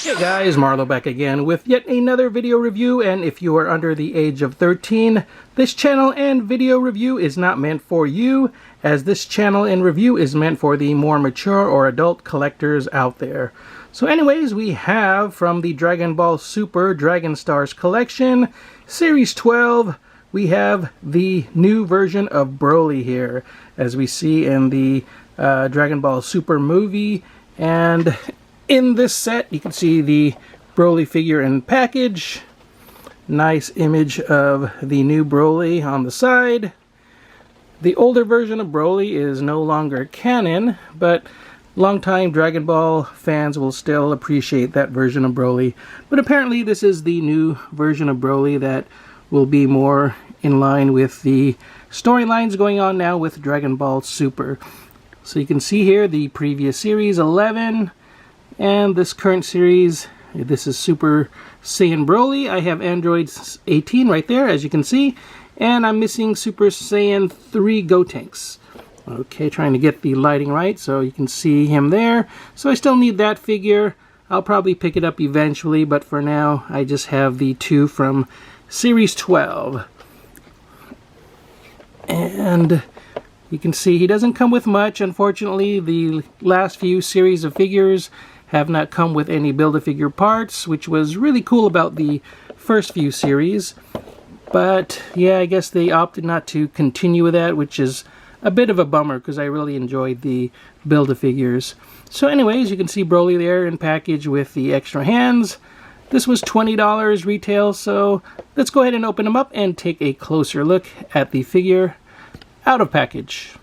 Hey guys, Marlo back again with yet another video review, and if you are under the age of 13, this channel and video review is not meant for you, as this channel and review is meant for the more mature or adult collectors out there. So anyways, we have from the Dragon Ball Super Dragon Stars collection, Series 12, we have the new version of Broly here, as we see in the Dragon Ball Super movie. And in this set, you can see the Broly figure in package. Nice image of the new Broly on the side. The older version of Broly is no longer canon, but longtime Dragon Ball fans will still appreciate that version of Broly. But apparently this is the new version of Broly that will be more in line with the storylines going on now with Dragon Ball Super. So you can see here the previous series 11. And this current series, this is Super Saiyan Broly. I have Android 18 right there, as you can see. And I'm missing Super Saiyan 3 Gotenks. Okay, trying to get the lighting right so you can see him there. So I still need that figure. I'll probably pick it up eventually, but for now, I just have the two from Series 12. And you can see he doesn't come with much. Unfortunately, the last few series of figures have not come with any Build-A-Figure parts, which was really cool about the first few series. But yeah, I guess they opted not to continue with that, which is a bit of a bummer because I really enjoyed the Build-A-Figures. So anyways, you can see Broly there in package with the extra hands. This was $20 retail, so let's go ahead and open them up and take a closer look at the figure out of package.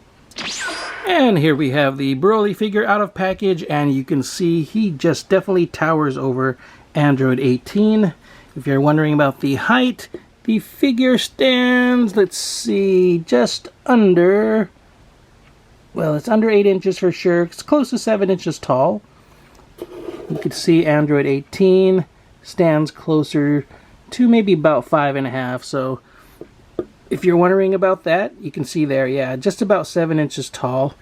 And here we have the Broly figure out of package, and you can see he just definitely towers over Android 18. If you're wondering about the height, the figure stands, let's see, just under, well, it's under 8 inches for sure. It's close to 7 inches tall. You can see Android 18 stands closer to maybe about 5.5, so if you're wondering about that, you can see there, yeah, just about 7 inches tall.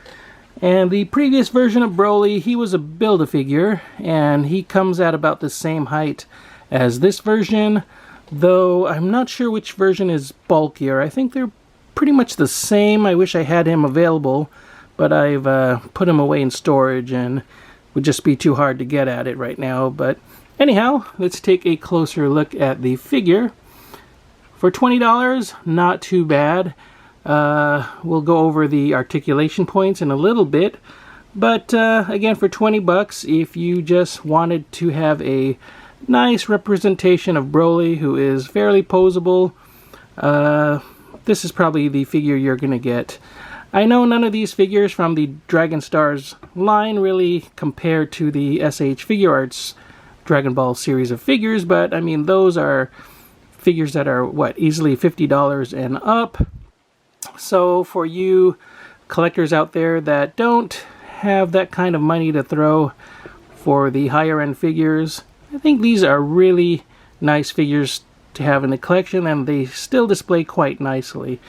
And the previous version of Broly, he was a Build-A-Figure, and he comes at about the same height as this version, though I'm not sure which version is bulkier. I think they're pretty much the same. I wish I had him available, but I've put him away in storage and would just be too hard to get at it right now. But anyhow, let's take a closer look at the figure. For $20, not too bad. We'll go over the articulation points in a little bit. But again, for 20 bucks, if you just wanted to have a nice representation of Broly, who is fairly posable, this is probably the figure you're going to get. I know none of these figures from the Dragon Stars line really compare to the SH Figure Arts Dragon Ball series of figures, but I mean, those are figures that are, what, easily $50 and up. So for you collectors out there that don't have that kind of money to throw for the higher end figures, I think these are really nice figures to have in the collection, and they still display quite nicely.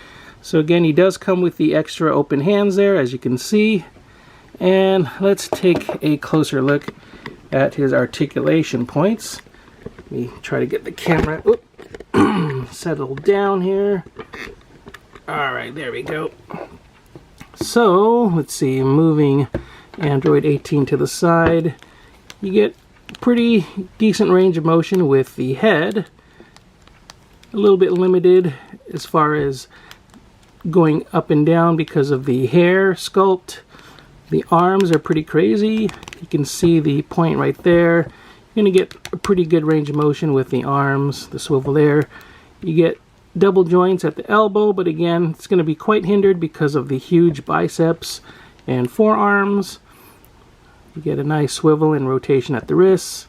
So again, he does come with the extra open hands there, as you can see. And let's take a closer look at his articulation points. Let me try to get the camera settled down here. Alright, there we go. So, let's see, moving Android 18 to the side, you get pretty decent range of motion with the head. A little bit limited as far as going up and down because of the hair sculpt. The arms are pretty crazy. You can see the point right there. You're going to get a pretty good range of motion with the arms, the swivel there. You get double joints at the elbow, but again, it's going to be quite hindered because of the huge biceps and forearms. You get a nice swivel and rotation at the wrists.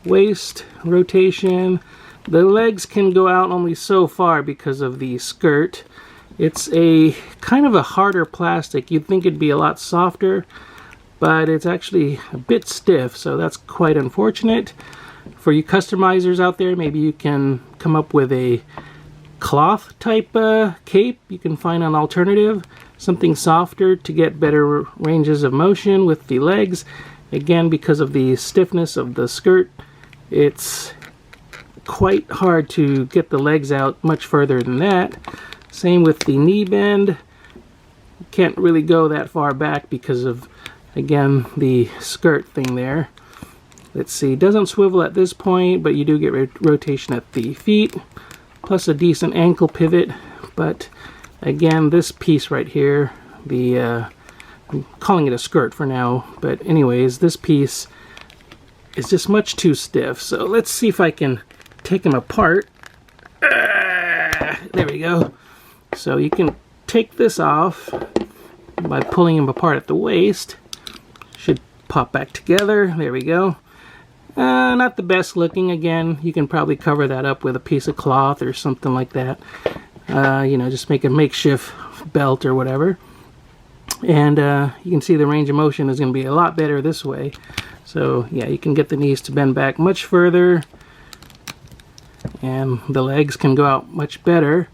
Waist rotation. The legs can go out only so far because of the skirt. It's a kind of a harder plastic. You'd think it'd be a lot softer, but it's actually a bit stiff, so that's quite unfortunate. For you customizers out there, maybe you can come up with a cloth type cape. You can find an alternative, something softer to get better ranges of motion with the legs. Again, because of the stiffness of the skirt, it's quite hard to get the legs out much further than that. Same with the knee bend. Can't really go that far back because of, again, the skirt thing there. Let's see, it doesn't swivel at this point, but you do get rotation at the feet, plus a decent ankle pivot. But again, this piece right here, I'm calling it a skirt for now, but anyways, this piece is just much too stiff. So let's see if I can take them apart. There we go. So you can take this off by pulling them apart at the waist. Should pop back together. There we go. Not the best looking. Again, you can probably cover that up with a piece of cloth or something like that. You know, just make a makeshift belt or whatever. And you can see the range of motion is going to be a lot better this way. So yeah, you can get the knees to bend back much further, and the legs can go out much better.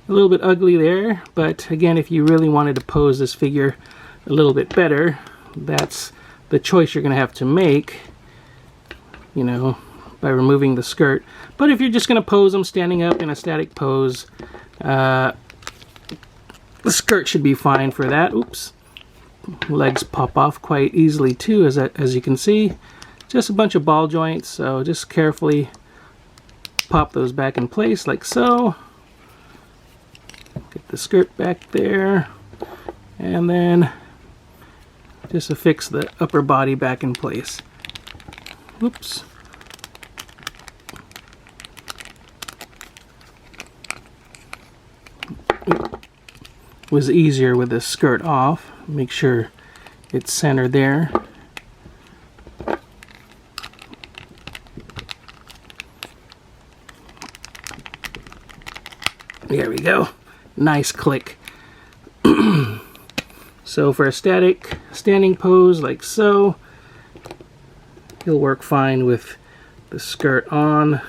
A little bit ugly there, but again, if you really wanted to pose this figure a little bit better, that's the choice you're going to have to make, you know, by removing the skirt. But if you're just going to pose them standing up in a static pose, the skirt should be fine for that. Oops. Legs pop off quite easily too, as you can see. Just a bunch of ball joints, so just carefully pop those back in place like so. Get the skirt back there, and then just affix the upper body back in place. Whoops. It was easier with the skirt off. Make sure it's centered there. There we go. Nice click. So for a static standing pose like so, he'll work fine with the skirt on.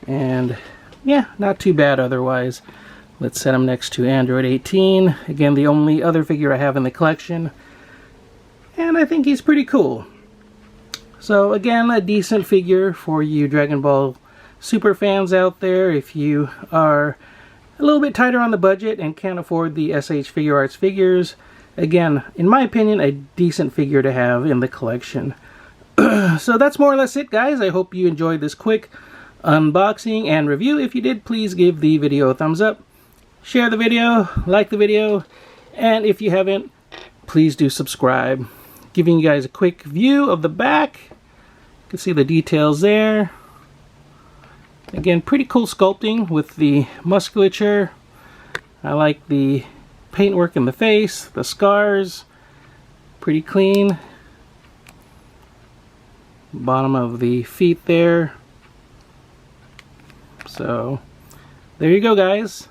And yeah, not too bad otherwise. Let's set him next to Android 18. Again, the only other figure I have in the collection. And I think he's pretty cool. So again, a decent figure for you Dragon Ball Super fans out there. If you are a little bit tighter on the budget and can't afford the SH Figure Arts figures, again, in my opinion, a decent figure to have in the collection. So that's more or less it, guys. I hope you enjoyed this quick unboxing and review. If you did, please give the video a thumbs up. Share the video, like the video, and if you haven't, please do subscribe. Giving you guys a quick view of the back. You can see the details there. Again, pretty cool sculpting with the musculature. I like the paintwork in the face, the scars, pretty clean. Bottom of the feet there. So, there you go, guys.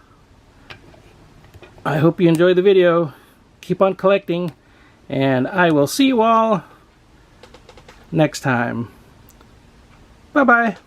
I hope you enjoyed the video. Keep on collecting, and I will see you all next time. Bye-bye.